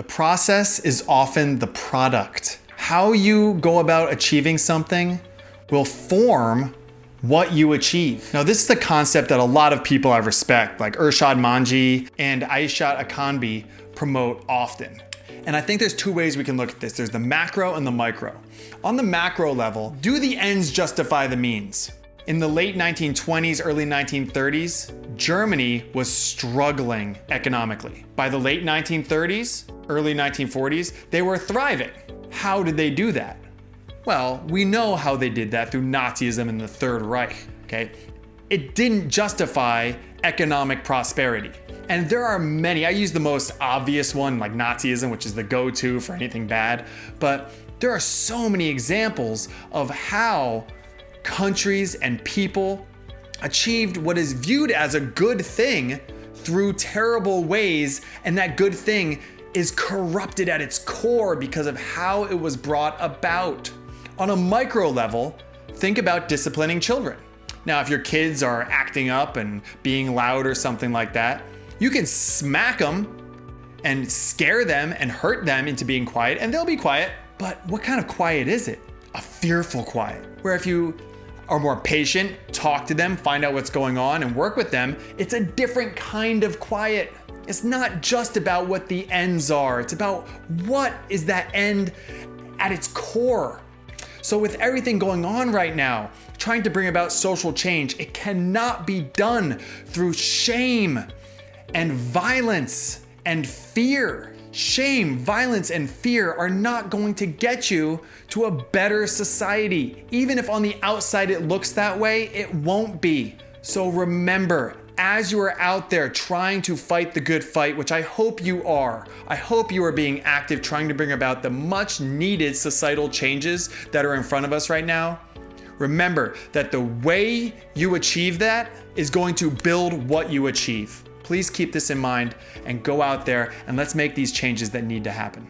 The process is often the product. How you go about achieving something will form what you achieve. Now, this is a concept that a lot of people I respect, like Irshad Manji and Ayishat Akanbi, promote often. And I think there's two ways we can look at this. There's the macro and the micro. On the macro level, do the ends justify the means? In the late 1920s, early 1930s, Germany was struggling economically. By the late 1930s, early 1940s, they were thriving. How did they do that? Well, we know how they did that through Nazism and the Third Reich, okay? It didn't justify economic prosperity. And there are many. I use the most obvious one, like Nazism, which is the go-to for anything bad. But there are so many examples of how countries and people achieved what is viewed as a good thing through terrible ways, and that good thing is corrupted at its core because of how it was brought about. On a micro level, think about disciplining children. Now, if your kids are acting up and being loud or something like that, you can smack them and scare them and hurt them into being quiet, and they'll be quiet. But what kind of quiet is it? A fearful quiet, where if you are more patient, talk to them, find out what's going on, and work with them, it's a different kind of quiet. It's not just about what the ends are. It's about what is that end at its core. So with everything going on right now, trying to bring about social change, it cannot be done through shame and violence and fear. Shame, violence, and fear are not going to get you to a better society. Even if on the outside it looks that way, it won't be. So remember, as you are out there trying to fight the good fight, which I hope you are, I hope you are being active, trying to bring about the much needed societal changes that are in front of us right now. Remember that the way you achieve that is going to build what you achieve. Please keep this in mind and go out there and let's make these changes that need to happen.